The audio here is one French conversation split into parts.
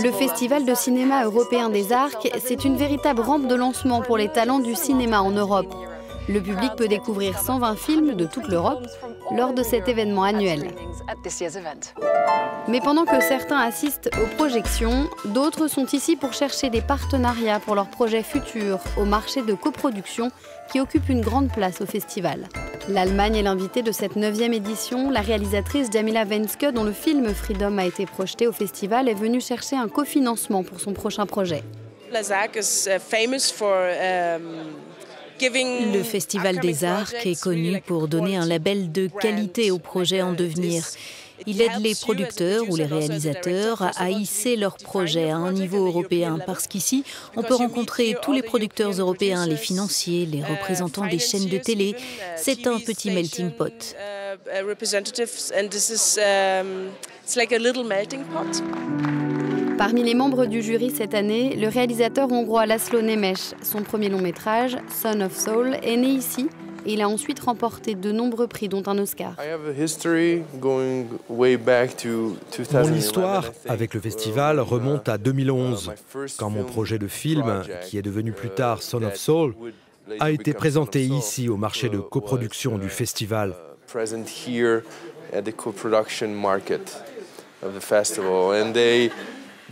Le Festival de cinéma européen des Arcs, c'est une véritable rampe de lancement pour les talents du cinéma en Europe. Le public peut découvrir 120 films de toute l'Europe lors de cet événement annuel. Mais pendant que certains assistent aux projections, d'autres sont ici pour chercher des partenariats pour leurs projets futurs au marché de coproduction qui occupe une grande place au festival. L'Allemagne est l'invitée de cette 9e édition. La réalisatrice Jamila Wenske, dont le film Freedom a été projeté au festival, est venue chercher un cofinancement pour son prochain projet. Le Festival des Arcs est connu pour donner un label de qualité aux projets en devenir. Il aide les producteurs ou les réalisateurs à hisser leurs projets à un niveau européen parce qu'ici, on peut rencontrer tous les producteurs européens, les financiers, les représentants des chaînes de télé. C'est un petit melting pot. Parmi les membres du jury cette année, le réalisateur hongrois László Nemes. Son premier long métrage, Son of Soul, est né ici et il a ensuite remporté de nombreux prix, dont un Oscar. Mon histoire avec le festival remonte à 2011, quand mon projet de film, qui est devenu plus tard Son of Soul, a été présenté ici au marché de coproduction du festival.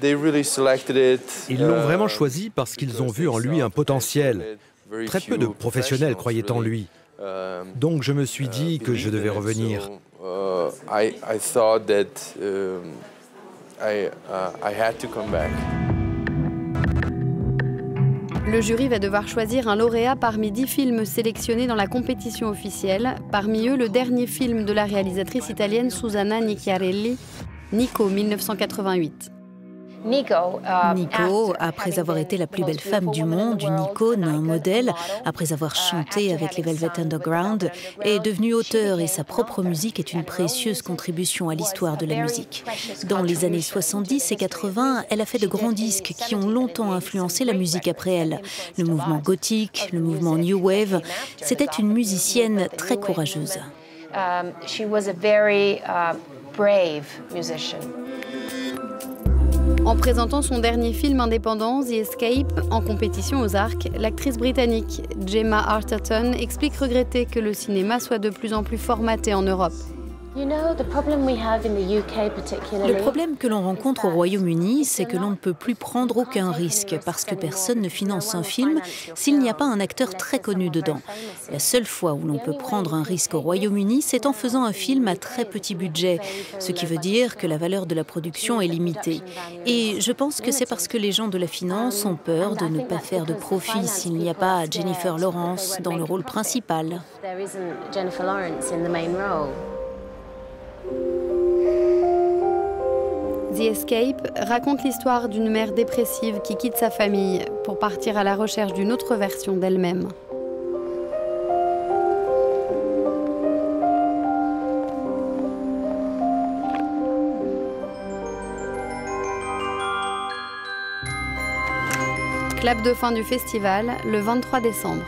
Ils l'ont vraiment choisi parce qu'ils ont vu en lui un potentiel. Très peu de professionnels croyaient en lui. Donc je me suis dit que je devais revenir. Le jury va devoir choisir un lauréat parmi 10 films sélectionnés dans la compétition officielle. Parmi eux, le dernier film de la réalisatrice italienne Susanna Nicchiarelli, Nico, 1988. Nico, après avoir été la plus belle femme du monde, une icône, un modèle, après avoir chanté avec les Velvet Underground, est devenue auteure et sa propre musique est une précieuse contribution à l'histoire de la musique. Dans les années 70 et 80, elle a fait de grands disques qui ont longtemps influencé la musique après elle. Le mouvement gothique, le mouvement New Wave, c'était une musicienne très courageuse. En présentant son dernier film indépendant, The Escape, en compétition aux Arcs, l'actrice britannique Gemma Arterton explique regretter que le cinéma soit de plus en plus formaté en Europe. Le problème que l'on rencontre au Royaume-Uni, c'est que l'on ne peut plus prendre aucun risque parce que personne ne finance un film s'il n'y a pas un acteur très connu dedans. La seule fois où l'on peut prendre un risque au Royaume-Uni, c'est en faisant un film à très petit budget, ce qui veut dire que la valeur de la production est limitée. Et je pense que c'est parce que les gens de la finance ont peur de ne pas faire de profit s'il n'y a pas Jennifer Lawrence dans le rôle principal. The Escape raconte l'histoire d'une mère dépressive qui quitte sa famille pour partir à la recherche d'une autre version d'elle-même. Clap de fin du festival le 23 décembre.